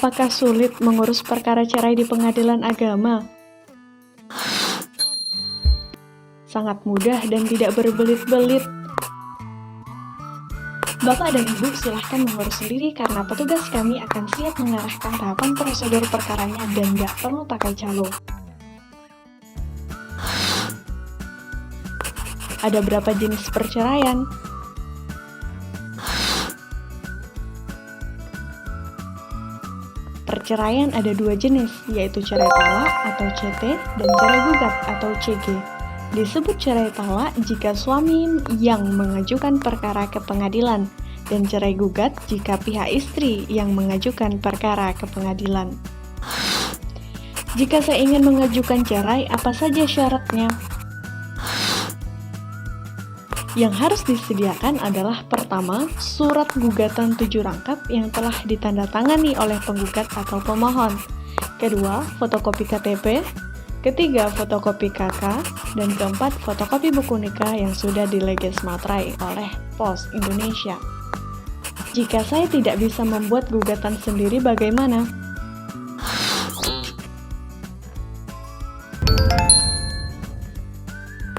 Apakah sulit mengurus perkara cerai di pengadilan agama? Sangat mudah dan tidak berbelit-belit. Bapak dan Ibu silahkan mengurus sendiri karena petugas kami akan siap mengarahkan tahapan prosedur perkaranya dan nggak perlu pakai calo. Ada berapa jenis perceraian? Perceraian ada dua jenis, yaitu cerai talak atau CT dan cerai gugat atau CG. Disebut cerai talak jika suami yang mengajukan perkara ke pengadilan, dan cerai gugat jika pihak istri yang mengajukan perkara ke pengadilan. Jika saya ingin mengajukan cerai, apa saja syaratnya? Yang harus disediakan adalah pertama, surat gugatan 7 rangkap yang telah ditandatangani oleh penggugat atau pemohon. Kedua, fotokopi KTP. Ketiga, fotokopi KK. Dan keempat, fotokopi buku nikah yang sudah dileges materai oleh Pos Indonesia. Jika saya tidak bisa membuat gugatan sendiri, bagaimana?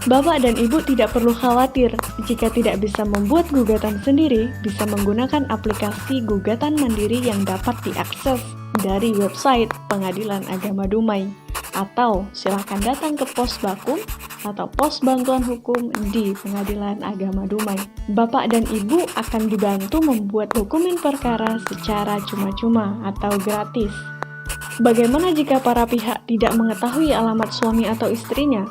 Bapak dan Ibu tidak perlu khawatir, jika tidak bisa membuat gugatan sendiri, bisa menggunakan aplikasi gugatan mandiri yang dapat diakses dari website Pengadilan Agama Dumai, atau silakan datang ke pos Bakum atau pos bantuan hukum di Pengadilan Agama Dumai. Bapak dan Ibu akan dibantu membuat dokumen perkara secara cuma-cuma atau gratis. Bagaimana jika para pihak tidak mengetahui alamat suami atau istrinya?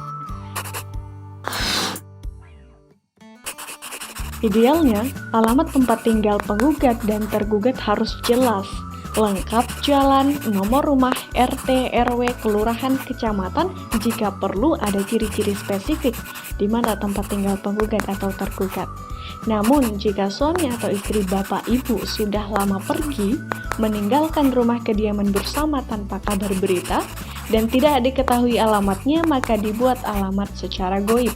Idealnya, alamat tempat tinggal penggugat dan tergugat harus jelas, lengkap jalan, nomor rumah, RT, RW, kelurahan, kecamatan, jika perlu ada ciri-ciri spesifik di mana tempat tinggal penggugat atau tergugat. Namun, jika suami atau istri Bapak Ibu sudah lama pergi, meninggalkan rumah kediaman bersama tanpa kabar berita, dan tidak diketahui alamatnya, maka dibuat alamat secara goib,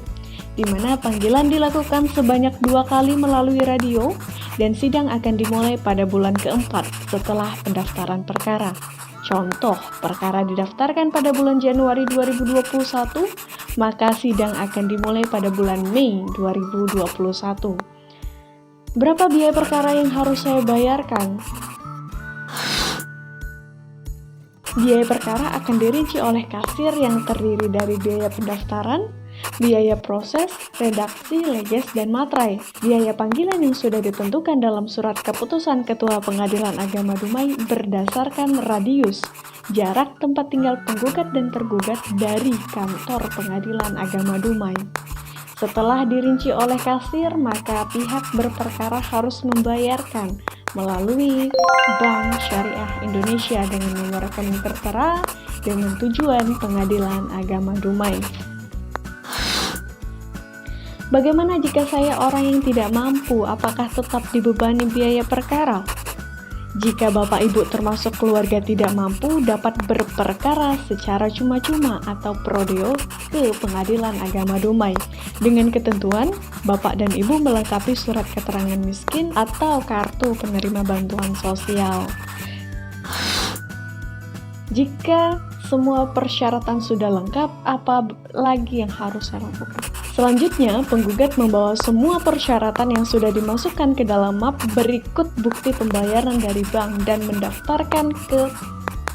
di mana panggilan dilakukan sebanyak 2 kali melalui radio, dan sidang akan dimulai pada bulan keempat setelah pendaftaran perkara. Contoh, perkara didaftarkan pada bulan Januari 2021, maka sidang akan dimulai pada bulan Mei 2021. Berapa biaya perkara yang harus saya bayarkan? Biaya perkara akan dirinci oleh kasir yang terdiri dari biaya pendaftaran, biaya proses, redaksi, leges, dan materai. Biaya panggilan yang sudah ditentukan dalam surat keputusan Ketua Pengadilan Agama Dumai berdasarkan radius, jarak tempat tinggal penggugat dan tergugat dari kantor Pengadilan Agama Dumai. Setelah dirinci oleh kasir, maka pihak berperkara harus membayarkan melalui Bank Syariah Indonesia dengan nomor rekening tertera dengan tujuan Pengadilan Agama Dumai. Bagaimana jika saya orang yang tidak mampu, apakah tetap dibebani biaya perkara? Jika Bapak Ibu termasuk keluarga tidak mampu, dapat berperkara secara cuma-cuma atau prodeo ke Pengadilan Agama Dumai. Dengan ketentuan, Bapak dan Ibu melengkapi surat keterangan miskin atau kartu penerima bantuan sosial. Jika semua persyaratan sudah lengkap, apa lagi yang harus saya lakukan? Selanjutnya, penggugat membawa semua persyaratan yang sudah dimasukkan ke dalam map berikut bukti pembayaran dari bank dan mendaftarkan ke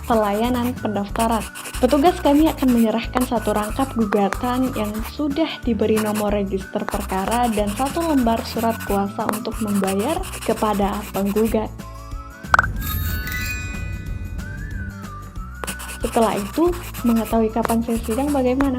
pelayanan pendaftaran. Petugas kami akan menyerahkan 1 rangkap gugatan yang sudah diberi nomor register perkara dan 1 lembar surat kuasa untuk membayar kepada penggugat. Setelah itu, mengetahui kapan saya sidang bagaimana?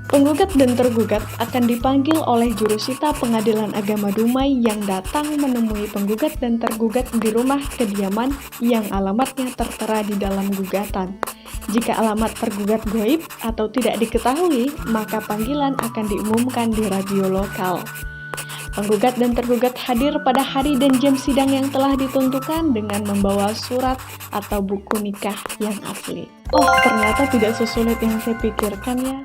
Penggugat dan tergugat akan dipanggil oleh jurusita Pengadilan Agama Dumai yang datang menemui penggugat dan tergugat di rumah kediaman yang alamatnya tertera di dalam gugatan. Jika alamat tergugat goib atau tidak diketahui, maka panggilan akan diumumkan di radio lokal. Penggugat dan tergugat hadir pada hari dan jam sidang yang telah ditentukan dengan membawa surat atau buku nikah yang asli. Oh, ternyata tidak sesulit yang saya pikirkan ya.